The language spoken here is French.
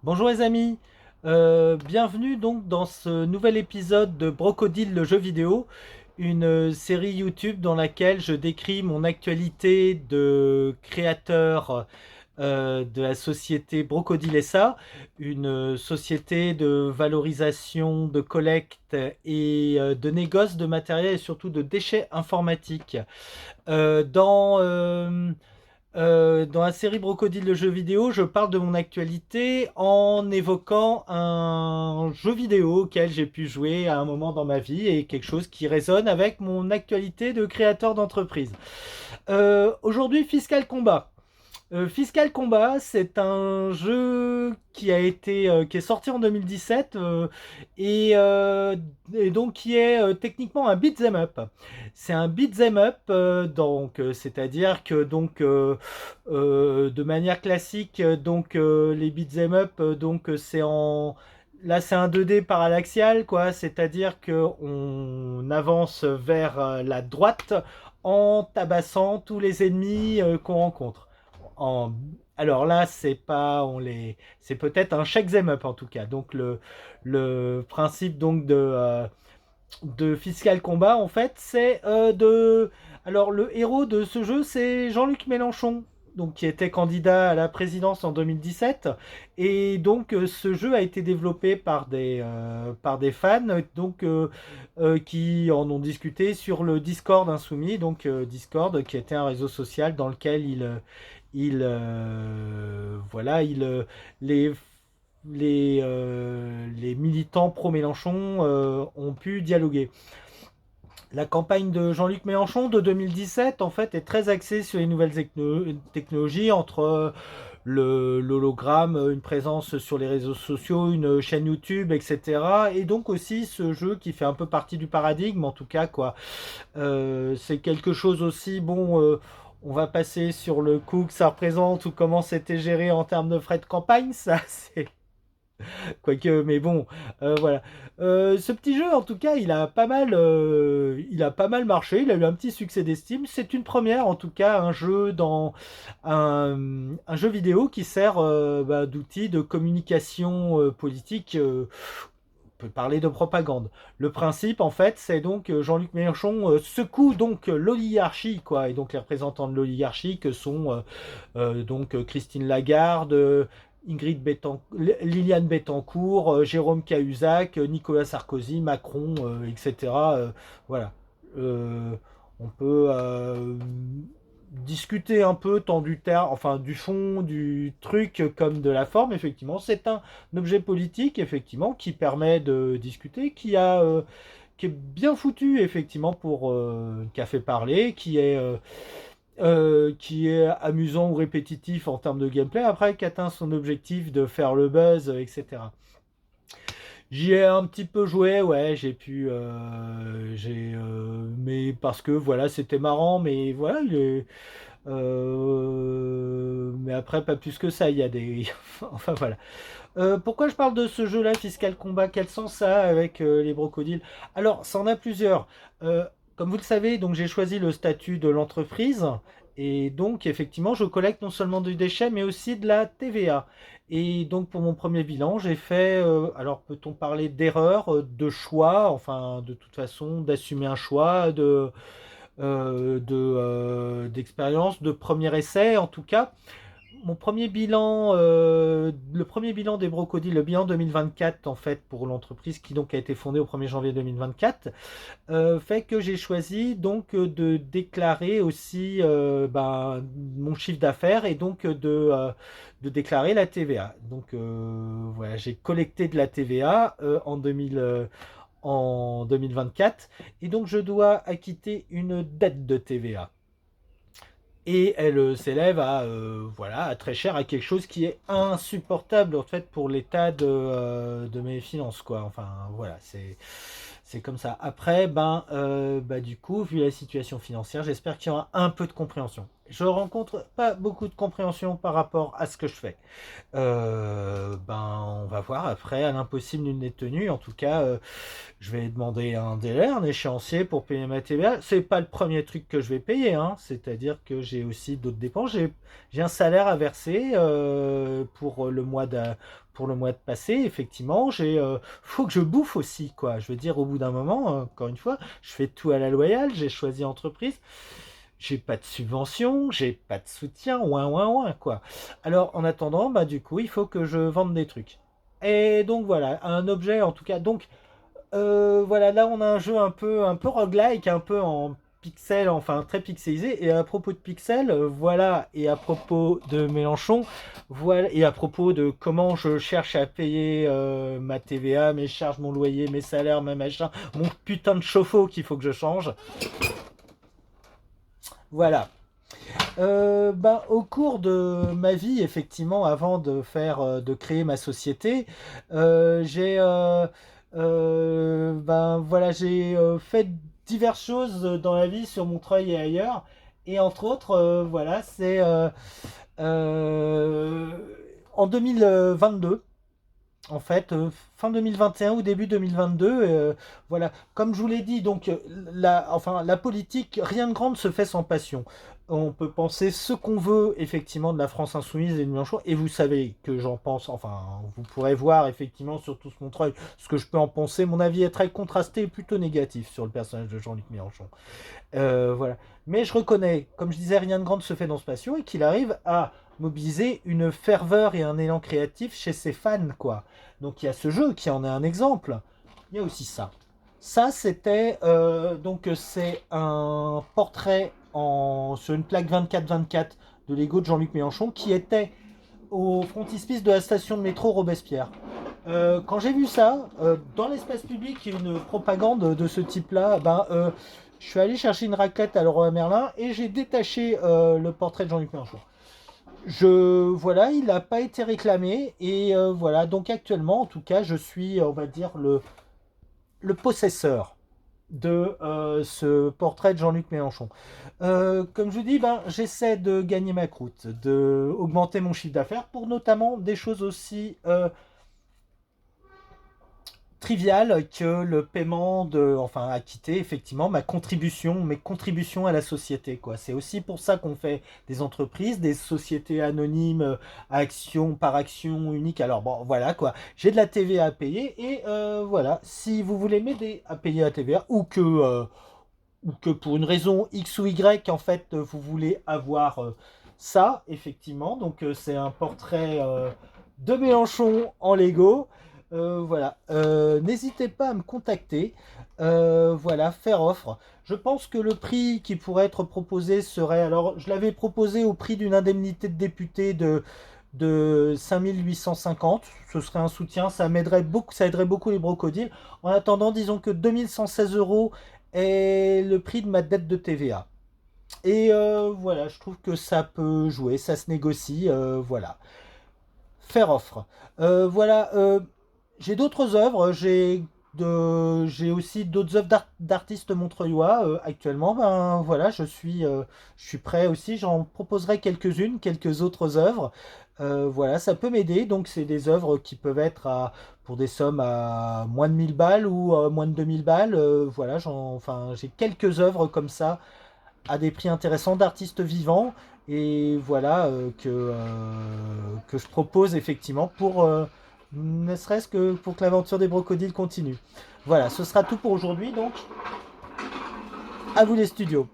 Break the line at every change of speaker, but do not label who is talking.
Bonjour les amis, bienvenue donc dans ce nouvel épisode de Brocodile le jeu vidéo, une série YouTube dans laquelle je décris mon actualité de créateur de la société Brocodile SA, une société de valorisation, de collecte et de négoce de matériel et surtout de déchets informatiques. Dans la série Brocodile de jeux vidéo, je parle de mon actualité en évoquant un jeu vidéo auquel j'ai pu jouer à un moment dans ma vie et quelque chose qui résonne avec mon actualité de créateur d'entreprise. Aujourd'hui, Fiscal Combat. Fiscal Combat, c'est un jeu qui est sorti en 2017 et donc qui est techniquement un beat'em up. C'est un beat'em up, c'est-à-dire que de manière classique, les beat'em up, c'est en là c'est un 2D parallaxial quoi, c'est-à-dire que on avance vers la droite en tabassant tous les ennemis qu'on rencontre en... Alors là, c'est pas, c'est peut-être un check them up en tout cas. Donc le principe de Fiscal Combat, en fait, c'est de. Alors le héros de ce jeu, c'est Jean-Luc Mélenchon, donc qui était candidat à la présidence en 2017. Et donc ce jeu a été développé par des fans, qui en ont discuté sur le Discord Insoumis, Discord qui était un réseau social dans lequel voilà, les militants pro-Mélenchon ont pu dialoguer. La campagne de Jean-Luc Mélenchon de 2017 en fait est très axée sur les nouvelles technologies entre l'hologramme, une présence sur les réseaux sociaux, une chaîne YouTube, etc. Et donc aussi ce jeu qui fait un peu partie du paradigme, en tout cas quoi. C'est quelque chose aussi, on va passer sur le coût que ça représente ou comment c'était géré en termes de frais de campagne, ça c'est quoique, mais bon, voilà. Ce petit jeu, en tout cas, il a pas mal marché. Il a eu un petit succès d'estime. C'est une première, en tout cas, un jeu vidéo qui sert d'outil de communication politique. On peut parler de propagande. Le principe, en fait, c'est donc Jean-Luc Mélenchon secoue donc l'oligarchie, quoi, et donc les représentants de l'oligarchie que sont Christine Lagarde, Liliane Bettencourt, Jérôme Cahuzac, Nicolas Sarkozy, Macron, etc. Voilà. Euh, on peut discuter un peu tant enfin du fond du truc comme de la forme. Effectivement, c'est un objet politique effectivement qui permet de discuter, qui est bien foutu effectivement pour qui a fait parler, qui est amusant ou répétitif en termes de gameplay, après qui atteint son objectif de faire le buzz, etc. J'y ai un petit peu joué, ouais, mais parce que voilà, c'était marrant, mais voilà, mais après pas plus que ça, il y a des, enfin voilà. Pourquoi je parle de ce jeu-là, Fiscal Combat? Quel sens ça a avec les brocodiles? Alors, ça en a plusieurs. Comme vous le savez, donc j'ai choisi le statut de l'entreprise. Et donc, effectivement, je collecte non seulement du déchet, mais aussi de la TVA. Et donc, pour mon premier bilan, j'ai fait, alors peut-on parler d'erreur, de choix, enfin, de toute façon, d'assumer un choix, d'expérience, de premier essai, en tout cas mon premier bilan, le premier bilan des Brocodiles, le bilan 2024 en fait pour l'entreprise qui donc a été fondée au 1er janvier 2024, fait que j'ai choisi donc de déclarer aussi mon chiffre d'affaires et donc de déclarer la TVA. Donc voilà, j'ai collecté de la TVA en 2024 et donc je dois acquitter une dette de TVA et elle s'élève à voilà à très cher, à quelque chose qui est insupportable en fait pour l'état de mes finances quoi. Enfin voilà, c'est comme ça. Après du coup vu la situation financière, j'espère qu'il y aura un peu de compréhension. je rencontre pas beaucoup de compréhension par rapport à ce que je fais. On va voir après, à l'impossible nul n'est tenu. En tout cas, je vais demander un délai, un échéancier pour payer ma TVA. C'est pas le premier truc que je vais payer, hein. C'est-à-dire que j'ai aussi d'autres dépenses. J'ai un salaire à verser pour le mois de passé. Effectivement, faut que je bouffe aussi, quoi. Je veux dire, au bout d'un moment, encore une fois, je fais tout à la loyale. J'ai choisi entreprise. J'ai pas de subvention, j'ai pas de soutien, ouin ouin ouin quoi. Alors en attendant, bah du coup, il faut que je vende des trucs. Et donc voilà, un objet en tout cas. Donc voilà, là on a un jeu un peu roguelike, un peu en pixel, enfin très pixelisé. Et à propos de pixel, voilà, et à propos de Mélenchon, voilà, et à propos de comment je cherche à payer ma TVA, mes charges, mon loyer, mes salaires, ma machin, mon putain de chauffe-eau qu'il faut que je change. Voilà. Au cours de ma vie, effectivement, avant de créer ma société, j'ai fait diverses choses dans la vie sur Montreuil et ailleurs. Et entre autres, euh, en 2022. En fait, fin 2021 ou début 2022, voilà. Comme je vous l'ai dit, donc la politique, rien de grand ne se fait sans passion. On peut penser ce qu'on veut effectivement de la France insoumise et de Mélenchon, et vous savez que j'en pense. Enfin, vous pourrez voir effectivement sur tout ce Montreuil ce que je peux en penser. Mon avis est très contrasté et plutôt négatif sur le personnage de Jean-Luc Mélenchon. Voilà. Mais je reconnais, comme je disais, rien de grand ne se fait dans ce patio et qu'il arrive à mobiliser une ferveur et un élan créatif chez ses fans, quoi. Donc il y a ce jeu qui en est un exemple. Il y a aussi ça. Ça, c'est un portrait sur une plaque 24-24 de Lego de Jean-Luc Mélenchon qui était au frontispice de la station de métro Robespierre. Quand j'ai vu ça, dans l'espace public, une propagande de ce type-là, je suis allé chercher une raclette à Leroy Merlin et j'ai détaché le portrait de Jean-Luc Mélenchon. Voilà, il n'a pas été réclamé et voilà, donc actuellement, en tout cas, je suis, on va dire, le possesseur de ce portrait de Jean-Luc Mélenchon. Comme je vous dis, j'essaie de gagner ma croûte, de augmenter mon chiffre d'affaires pour notamment des choses aussi trivial que le paiement acquitter effectivement mes contributions à la société, quoi. C'est aussi pour ça qu'on fait des entreprises, des sociétés anonymes, action par action unique. Alors bon, voilà quoi. J'ai de la TVA à payer et voilà. Si vous voulez m'aider à payer la TVA ou que pour une raison X ou Y, en fait, vous voulez avoir ça, effectivement. Donc, c'est un portrait de Mélenchon en Lego. Voilà. N'hésitez pas à me contacter. Voilà, faire offre. Je pense que le prix qui pourrait être proposé serait, alors, je l'avais proposé au prix d'une indemnité de député de 5850. Ce serait un soutien, ça m'aiderait beaucoup, ça aiderait beaucoup les brocodiles. En attendant, disons que 2116 euros est le prix de ma dette de TVA. Et voilà, je trouve que ça peut jouer, ça se négocie, voilà. Faire offre. Voilà, j'ai d'autres œuvres, j'ai aussi d'autres œuvres d'artistes montreuillois actuellement. Voilà, je suis prêt aussi, j'en proposerai quelques-unes, quelques autres œuvres. Voilà, ça peut m'aider. Donc, c'est des œuvres qui peuvent être pour des sommes à moins de 1000 balles ou moins de 2000 balles. Voilà, j'ai quelques œuvres comme ça à des prix intéressants d'artistes vivants. Et voilà, que je propose effectivement pour ne serait-ce que pour que l'aventure des brocodiles continue. Voilà, ce sera tout pour aujourd'hui. Donc, à vous les studios.